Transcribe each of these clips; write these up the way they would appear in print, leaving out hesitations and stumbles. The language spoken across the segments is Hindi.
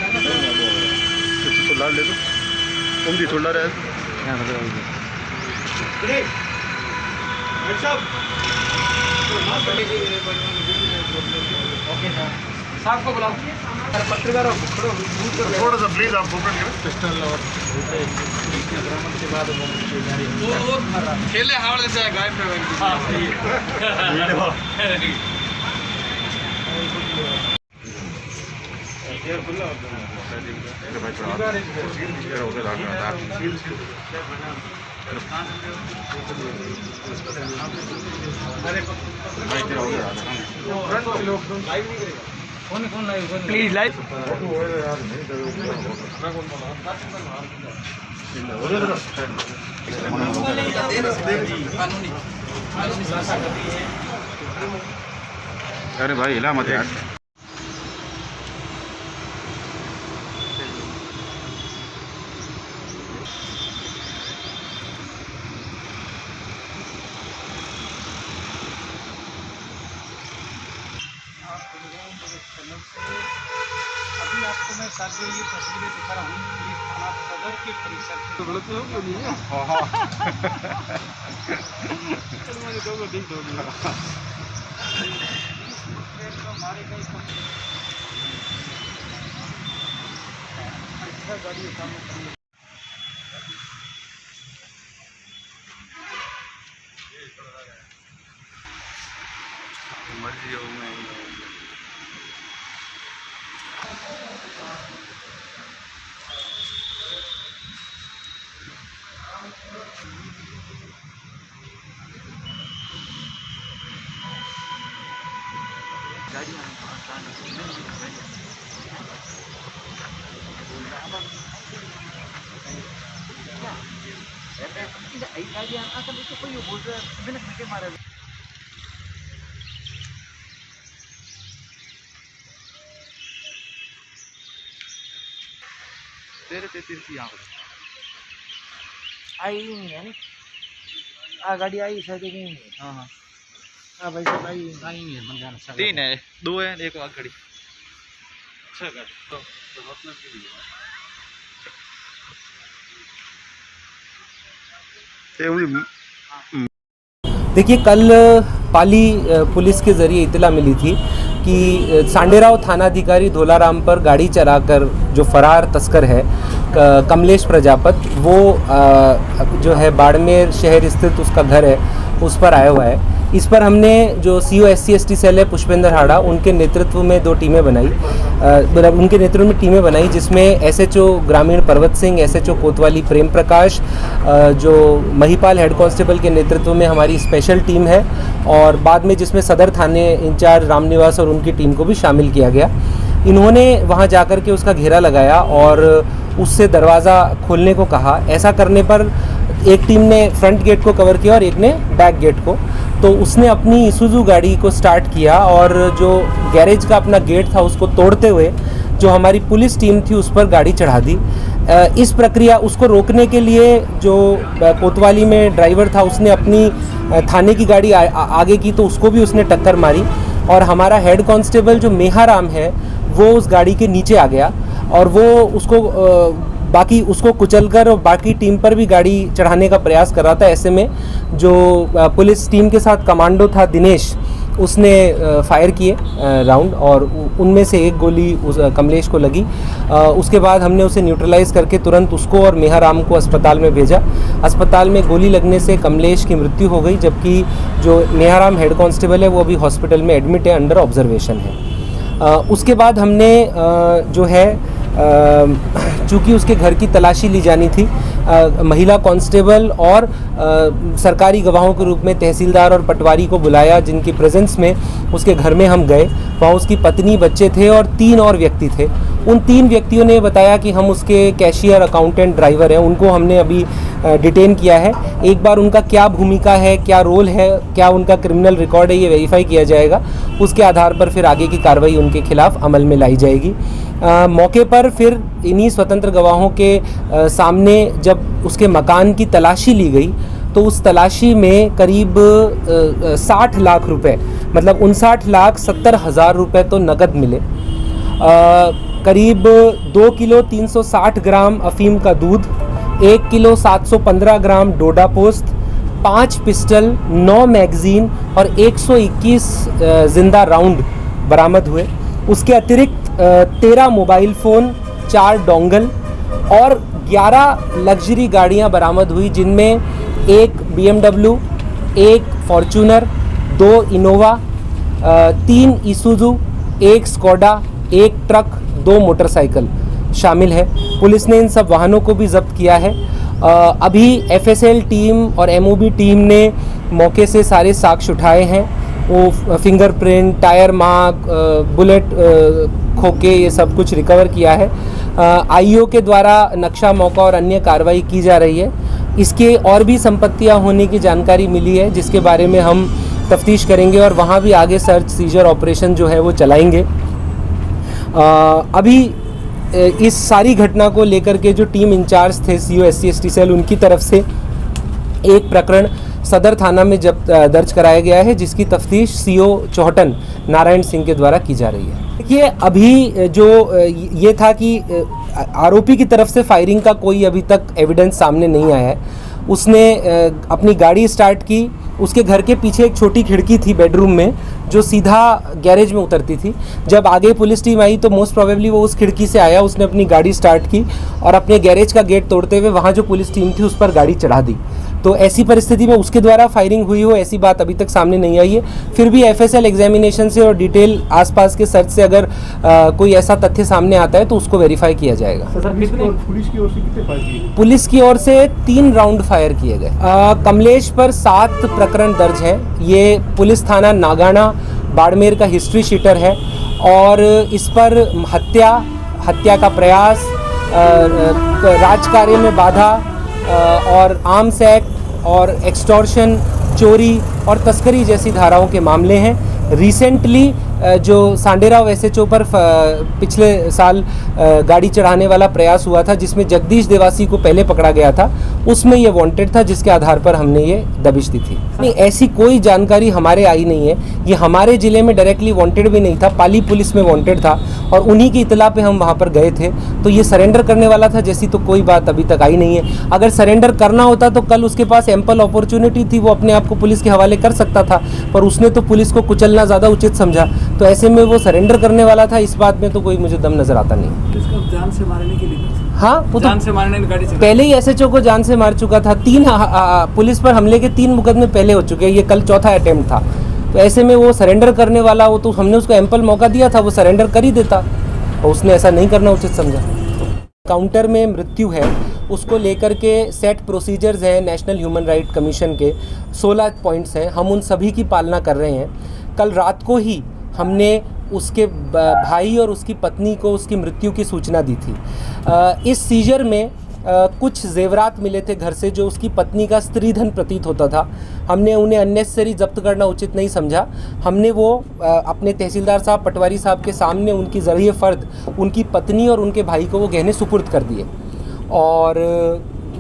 थोड़ा ले दो तुम भी थोड़ा रहे साहब को बुलाओ पत्रकारों थोड़ा सा प्लीज आप फोकस करें पिस्टल और के बाद खेले हावड़े से गाय पे हाँ सही है प्लीज लाइव अरे भाई हिला मत यार अभी आपको मैं साथ में ये तस्वीरें दिखा रहा हूँ पुलिस थाना सदर के परिसर से गलत हो नहीं है मुझे दो देख दो हमारे गाड़ी सामने मर्जी हो मैं तेरे तीर्थ यहाँ आई नहीं है आ गाड़ी आई शायद नहीं है हाँ हाँ हाँ भाई साहब आई नहीं है मन जाना तीन है, दो है, एक आग खड़ी। अच्छा गाड़ी तो रोकने के लिए देखिए, कल पाली पुलिस के ज़रिए इतला मिली थी कि सांडेराव थानाधिकारी धोलाराम पर गाड़ी चलाकर जो फरार तस्कर है कमलेश प्रजापत, वो जो है बाड़मेर शहर स्थित उसका घर है, उस पर आया हुआ है। इस पर हमने जो CO SC/ST सेल है पुष्पेंद्र हाड़ा, उनके नेतृत्व में दो टीमें बनाई, उनके नेतृत्व में टीमें बनाई जिसमें SHO ग्रामीण पर्वत सिंह, SHO कोतवाली प्रेम प्रकाश, जो महिपाल हेड कांस्टेबल के नेतृत्व में हमारी स्पेशल टीम है, और बाद में जिसमें सदर थाने इंचार्ज रामनिवास और उनकी टीम को भी शामिल किया गया। इन्होंने वहां जाकर के उसका घेरा लगाया और उससे दरवाज़ा खोलने को कहा। ऐसा करने पर एक टीम ने फ्रंट गेट को कवर किया और एक ने बैक गेट को। तो उसने अपनी इसूजू गाड़ी को स्टार्ट किया और जो गैरेज का अपना गेट था उसको तोड़ते हुए जो हमारी पुलिस टीम थी उस पर गाड़ी चढ़ा दी। इस प्रक्रिया उसको रोकने के लिए जो कोतवाली में ड्राइवर था उसने अपनी थाने की गाड़ी आगे की, तो उसको भी उसने टक्कर मारी और हमारा हेड कांस्टेबल जो मेहाराम है वो उस गाड़ी के नीचे आ गया और वो उसको कुचलकर और बाकी टीम पर भी गाड़ी चढ़ाने का प्रयास कर रहा था। ऐसे में जो पुलिस टीम के साथ कमांडो था दिनेश, उसने फायर किए राउंड और उनमें से एक गोली उस कमलेश को लगी। उसके बाद हमने उसे न्यूट्रलाइज करके तुरंत उसको और मेहाराम को अस्पताल में भेजा। अस्पताल में गोली लगने से कमलेश की मृत्यु हो गई, जबकि जो मेहाराम हेड कांस्टेबल है वो अभी हॉस्पिटल में एडमिट है, अंडर ऑब्जर्वेशन है। उसके बाद हमने जो है चूँकि उसके घर की तलाशी ली जानी थी, महिला कांस्टेबल और सरकारी गवाहों के रूप में तहसीलदार और पटवारी को बुलाया, जिनकी प्रेजेंस में उसके घर में हम गए। वहाँ उसकी पत्नी, बच्चे थे और 3 और व्यक्ति थे। उन 3 व्यक्तियों ने बताया कि हम उसके कैशियर, अकाउंटेंट, ड्राइवर हैं। उनको हमने अभी डिटेन किया है। एक बार उनका क्या भूमिका है, क्या रोल है, क्या उनका क्रिमिनल रिकॉर्ड है, ये वेरीफाई किया जाएगा। उसके आधार पर फिर आगे की कार्रवाई उनके खिलाफ अमल में लाई जाएगी। मौके पर फिर इन्हीं स्वतंत्र गवाहों के सामने जब उसके मकान की तलाशी ली गई तो उस तलाशी में करीब 60 लाख रुपए, मतलब 59,70,000 रुपए तो नकद मिले। करीब 2 किलो 360 ग्राम अफीम का दूध, 1 किलो 715 ग्राम डोडा पोस्त, 5 पिस्टल, 9 मैगजीन और 121 जिंदा राउंड बरामद हुए। उसके अतिरिक्त 13 मोबाइल फ़ोन, 4 डोंगल और 11 लग्जरी गाड़ियां बरामद हुई, जिनमें एक BMW, एक Fortuner, 2 Innova, 3 Isuzu, 1 Skoda, 1 truck, 2 motorcycle शामिल है। पुलिस ने इन सब वाहनों को भी जब्त किया है। अभी FSL टीम और MOB टीम ने मौके से सारे साक्ष्य उठाए हैं। वो फिंगरप्रिंट, टायर मार्क, बुलेट खोके, ये सब कुछ रिकवर किया है। IO के द्वारा नक्शा मौका और अन्य कार्रवाई की जा रही है। इसके और भी संपत्तियां होने की जानकारी मिली है, जिसके बारे में हम तफ्तीश करेंगे और वहाँ भी आगे सर्च सीजर ऑपरेशन जो है वो चलाएंगे। अभी इस सारी घटना को लेकर के जो टीम इंचार्ज थे CO SC/ST सेल, उनकी तरफ से एक प्रकरण सदर थाना में दर्ज कराया गया है, जिसकी तफ्तीश CO चौहटन नारायण सिंह के द्वारा की जा रही है। देखिए, अभी जो ये था कि आरोपी की तरफ से फायरिंग का कोई अभी तक एविडेंस सामने नहीं आया है। उसने अपनी गाड़ी स्टार्ट की, उसके घर के पीछे एक छोटी खिड़की थी बेडरूम में, जो सीधा गैरेज में उतरती थी। जब आगे पुलिस टीम आई तो मोस्ट प्रोबेबली वो उस खिड़की से आया, उसने अपनी गाड़ी स्टार्ट की और अपने गैरेज का गेट तोड़ते हुए वहाँ जो पुलिस टीम थी उस पर गाड़ी चढ़ा दी। तो ऐसी परिस्थिति में उसके द्वारा फायरिंग हुई हो, ऐसी बात अभी तक सामने नहीं आई है। फिर भी FSL एग्जामिनेशन से और डिटेल आसपास के सर्च से अगर कोई ऐसा तथ्य सामने आता है तो उसको वेरीफाई किया जाएगा। पुलिस की ओर से कितने फायर किए? पुलिस की ओर से 3 राउंड फायर किए गए। कमलेश पर 7 प्रकरण दर्ज है। ये पुलिस थाना नागाना बाड़मेर का हिस्ट्री शीटर है और इस पर हत्या का प्रयास, राजकार्य में बाधा और आर्म्स एक्ट और एक्सटॉर्शन, चोरी और तस्करी जैसी धाराओं के मामले हैं। रिसेंटली जो सांडेराव SHO पर पिछले साल गाड़ी चढ़ाने वाला प्रयास हुआ था, जिसमें जगदीश देवासी को पहले पकड़ा गया था, उसमें ये वांटेड था, जिसके आधार पर हमने ये दबिश दी थी। नहीं, ऐसी कोई जानकारी हमारे आई नहीं है। ये हमारे ज़िले में डायरेक्टली वांटेड भी नहीं था, पाली पुलिस में वांटेड था और उन्हीं की इतला पे हम वहाँ पर गए थे। तो ये सरेंडर करने वाला था, जैसी तो कोई बात अभी तक आई नहीं है। अगर सरेंडर करना होता तो कल उसके पास एम्पल अपॉर्चुनिटी थी, वो अपने आप को पुलिस के हवाले कर सकता था, पर उसने तो पुलिस को कुचलना ज़्यादा उचित समझा। तो ऐसे में वो सरेंडर करने वाला था, इस बात में तो कोई मुझे दम नज़र आता नहीं। जान से मारने के लिए? हाँ, वो जान से मारने की गाड़ी से पहले ही SHO को जान से मार चुका था। 3 पुलिस पर हमले के 3 मुकदमे पहले हो चुके हैं, ये कल चौथा अटेम्प्ट था। तो ऐसे में वो सरेंडर करने वाला हो तो हमने उसको एम्पल मौका दिया था, वो सरेंडर कर ही देता, और उसने ऐसा नहीं करना उचित समझा। काउंटर में मृत्यु है, उसको लेकर के सेट प्रोसीजर्स हैं नेशनल ह्यूमन राइट कमीशन के, 16 पॉइंट्स हैं, हम उन सभी की पालना कर रहे हैं। कल रात को ही हमने उसके भाई और उसकी पत्नी को उसकी मृत्यु की सूचना दी थी। इस सीजर में कुछ जेवरात मिले थे घर से, जो उसकी पत्नी का स्त्री धन प्रतीत होता था। हमने उन्हें अननेसेसरी जब्त करना उचित नहीं समझा। हमने वो अपने तहसीलदार साहब, पटवारी साहब के सामने उनकी ज़रिए फ़र्द, उनकी पत्नी और उनके भाई को वो गहने सुपुर्द कर दिए और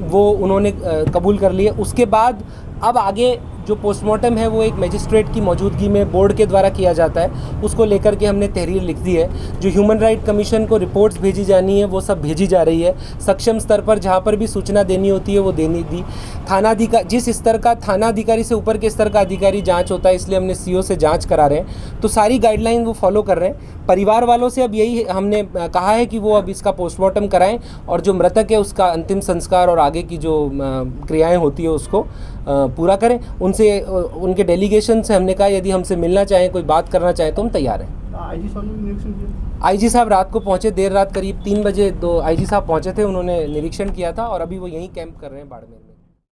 वो उन्होंने कबूल कर लिए। उसके बाद अब आगे जो पोस्टमार्टम है वो एक मजिस्ट्रेट की मौजूदगी में बोर्ड के द्वारा किया जाता है, उसको लेकर के हमने तहरीर लिख दी है। जो ह्यूमन राइट कमीशन को रिपोर्ट्स भेजी जानी है वो सब भेजी जा रही है। सक्षम स्तर पर जहाँ पर भी सूचना देनी होती है वो देनी दी। थानाधिकारी, जिस स्तर का थानाधिकारी से ऊपर के स्तर का अधिकारी जांच होता है, इसलिए हमने CO से जांच करा रहे हैं। तो सारी गाइडलाइन वो फॉलो कर रहे हैं। परिवार वालों से अब यही हमने कहा है कि वो अब इसका पोस्टमार्टम कराएं और जो मृतक है उसका अंतिम संस्कार और आगे की जो क्रियाएँ होती है उसको पूरा करें। उनसे, उनके डेलीगेशन से हमने कहा यदि हमसे मिलना चाहें, कोई बात करना चाहें तो हम तैयार हैं। IG साहब ने निरीक्षण किया? IG साहब रात को पहुंचे, देर रात करीब 3 बजे 2 IG साहब पहुंचे थे, उन्होंने निरीक्षण किया था और अभी वो यहीं कैंप कर रहे हैं बाड़मेर में।